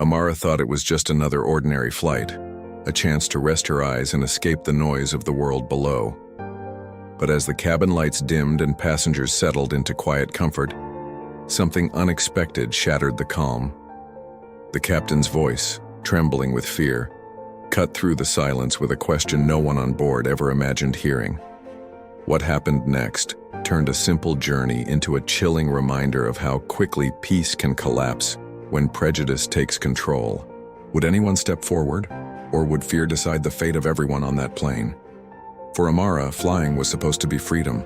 Amara thought it was just another ordinary flight, a chance to rest her eyes and escape the noise of the world below. But as the cabin lights dimmed and passengers settled into quiet comfort, something unexpected shattered the calm. The captain's voice, trembling with fear, cut through the silence with a question no one on board ever imagined hearing. What happened next turned a simple journey into a chilling reminder of how quickly peace can collapse when prejudice takes control. Would anyone step forward, or would fear decide the fate of everyone on that plane? For Amara, flying was supposed to be freedom,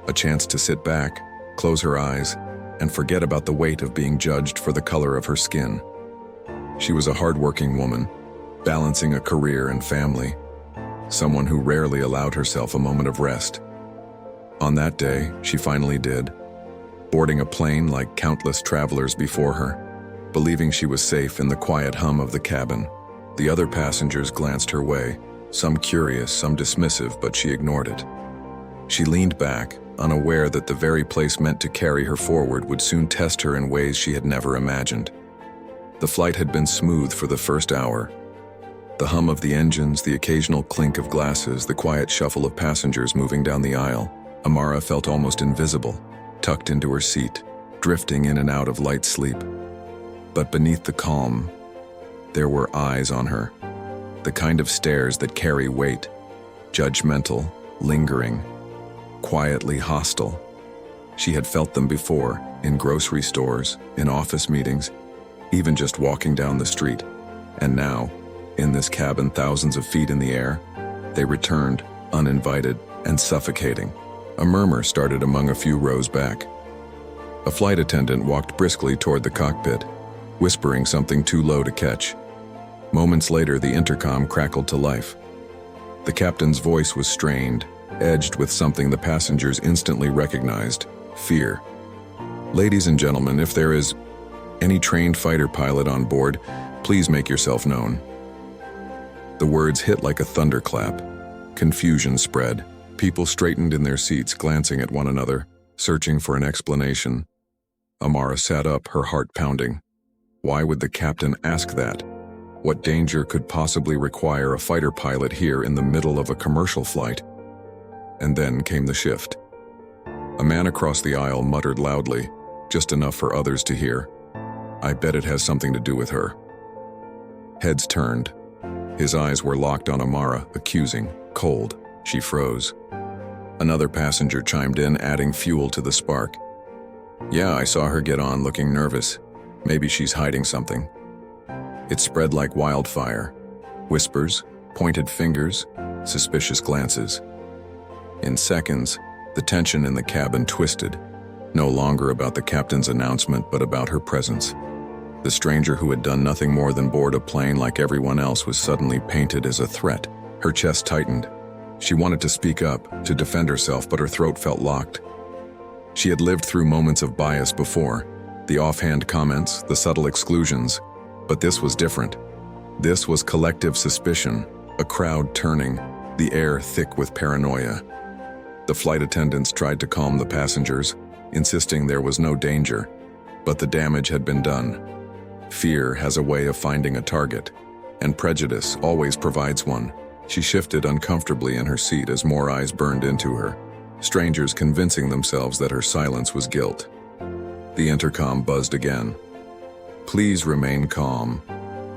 a chance to sit back, close her eyes, and forget about the weight of being judged for the color of her skin. She was a hardworking woman, balancing a career and family, someone who rarely allowed herself a moment of rest. On that day, she finally did, boarding a plane like countless travelers before her, believing she was safe in the quiet hum of the cabin. The other passengers glanced her way, some curious, some dismissive, but she ignored it. She leaned back, unaware that the very place meant to carry her forward would soon test her in ways she had never imagined. The flight had been smooth for the first hour. The hum of the engines, the occasional clink of glasses, the quiet shuffle of passengers moving down the aisle. Amara felt almost invisible, tucked into her seat, drifting in and out of light sleep. But beneath the calm, there were eyes on her, the kind of stares that carry weight, judgmental, lingering, quietly hostile. She had felt them before, in grocery stores, in office meetings, even just walking down the street. And now, in this cabin thousands of feet in the air, they returned, uninvited and suffocating. A murmur started among a few rows back. A flight attendant walked briskly toward the cockpit, whispering something too low to catch. Moments later, the intercom crackled to life. The captain's voice was strained, edged with something the passengers instantly recognized: fear. "Ladies and gentlemen, if there is any trained fighter pilot on board, please make yourself known." The words hit like a thunderclap. Confusion spread. People straightened in their seats, glancing at one another, searching for an explanation. Amara sat up, her heart pounding. Why would the captain ask that? What danger could possibly require a fighter pilot here in the middle of a commercial flight? And then came the shift. A man across the aisle muttered loudly, just enough for others to hear, "I bet it has something to do with her." Heads turned. His eyes were locked on Amara, accusing, cold. She froze. Another passenger chimed in, adding fuel to the spark. "Yeah, I saw her get on looking nervous. Maybe she's hiding something." It spread like wildfire. Whispers, pointed fingers, suspicious glances. In seconds, the tension in the cabin twisted, no longer about the captain's announcement but about her presence. The stranger who had done nothing more than board a plane like everyone else was suddenly painted as a threat. Her chest tightened. She wanted to speak up, to defend herself, but her throat felt locked. She had lived through moments of bias before, the offhand comments, the subtle exclusions, but this was different. This was collective suspicion, a crowd turning, the air thick with paranoia. The flight attendants tried to calm the passengers, insisting there was no danger, but the damage had been done. Fear has a way of finding a target, and prejudice always provides one. She shifted uncomfortably in her seat as more eyes burned into her, strangers convincing themselves that her silence was guilt. The intercom buzzed again. "Please remain calm.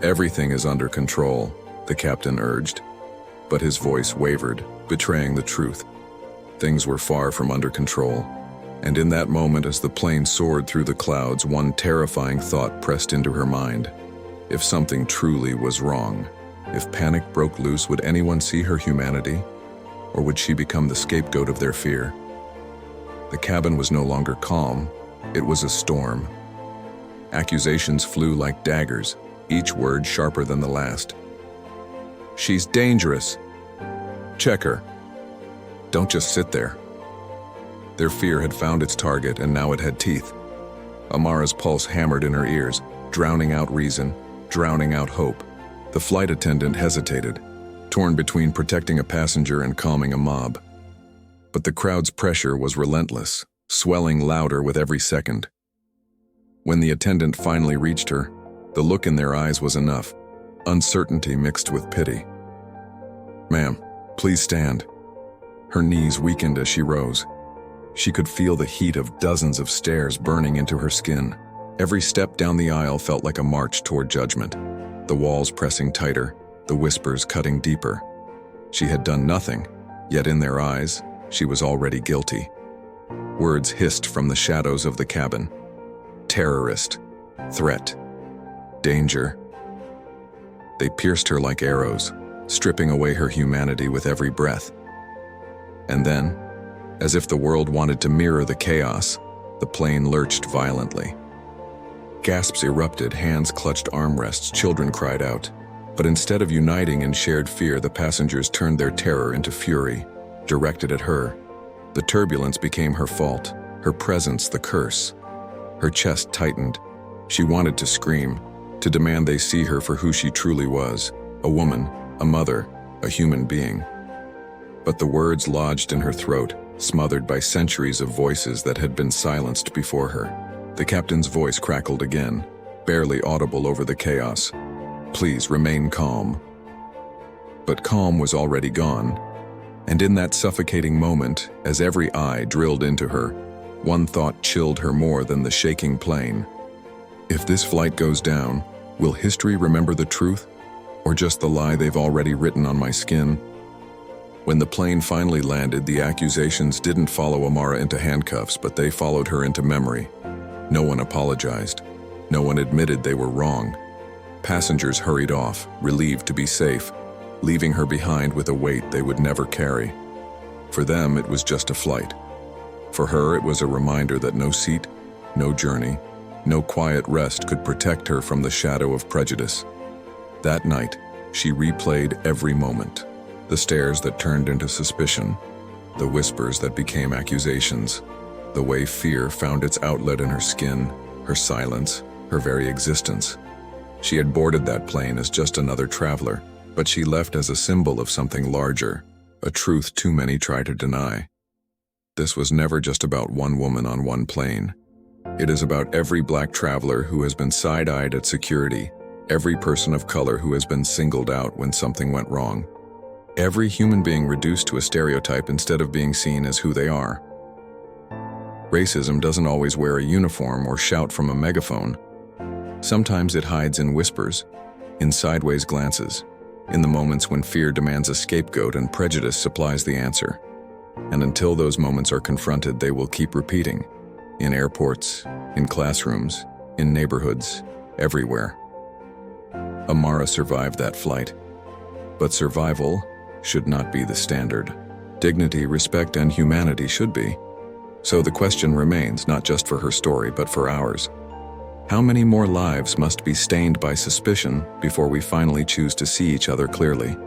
Everything is under control," the captain urged, but his voice wavered, betraying the truth. Things were far from under control, and in that moment as the plane soared through the clouds, one terrifying thought pressed into her mind. If something truly was wrong, if panic broke loose, would anyone see her humanity? Or would she become the scapegoat of their fear? The cabin was no longer calm, it was a storm. Accusations flew like daggers, each word sharper than the last. "She's dangerous. Check her. Don't just sit there." Their fear had found its target, and now it had teeth. Amara's pulse hammered in her ears, drowning out reason, drowning out hope. The flight attendant hesitated, torn between protecting a passenger and calming a mob. But the crowd's pressure was relentless, swelling louder with every second. When the attendant finally reached her, The look in their eyes was enough, uncertainty mixed with pity. "Ma'am, please stand." Her knees weakened as she rose. She could feel the heat of dozens of stairs burning into her skin. Every step down the aisle felt like a march toward judgment, the walls pressing tighter, the whispers cutting deeper. She had done nothing, yet in their eyes, she was already guilty. Words hissed from the shadows of the cabin. Terrorist, threat, danger. They pierced her like arrows, stripping away her humanity with every breath. And then, as if the world wanted to mirror the chaos, the plane lurched violently. Gasps erupted, hands clutched armrests, children cried out. But instead of uniting in shared fear, the passengers turned their terror into fury, directed at her. The turbulence became her fault, her presence the curse. Her chest tightened. She wanted to scream, to demand they see her for who she truly was, a woman, a mother, a human being. But the words lodged in her throat, smothered by centuries of voices that had been silenced before her. The captain's voice crackled again, barely audible over the chaos. "Please remain calm." But calm was already gone, and in that suffocating moment, as every eye drilled into her, one thought chilled her more than the shaking plane. If this flight goes down, will history remember the truth, or just the lie they've already written on my skin? When the plane finally landed, the accusations didn't follow Amara into handcuffs, but they followed her into memory. No one apologized. No one admitted they were wrong. Passengers hurried off, relieved to be safe, leaving her behind with a weight they would never carry. For them, it was just a flight. For her, it was a reminder that no seat, no journey, no quiet rest could protect her from the shadow of prejudice. That night, she replayed every moment. The stares that turned into suspicion, the whispers that became accusations, the way fear found its outlet in her skin, her silence, her very existence. She had boarded that plane as just another traveler, but she left as a symbol of something larger, a truth too many try to deny. This was never just about one woman on one plane. It is about every black traveler who has been side-eyed at security, every person of color who has been singled out when something went wrong, every human being reduced to a stereotype instead of being seen as who they are. Racism doesn't always wear a uniform or shout from a megaphone. Sometimes it hides in whispers, in sideways glances, in the moments when fear demands a scapegoat and prejudice supplies the answer. And until those moments are confronted, they will keep repeating. In airports, in classrooms, in neighborhoods, everywhere. Amara survived that flight. But survival should not be the standard. Dignity, respect, and humanity should be. So the question remains, not just for her story, but for ours. How many more lives must be stained by suspicion before we finally choose to see each other clearly?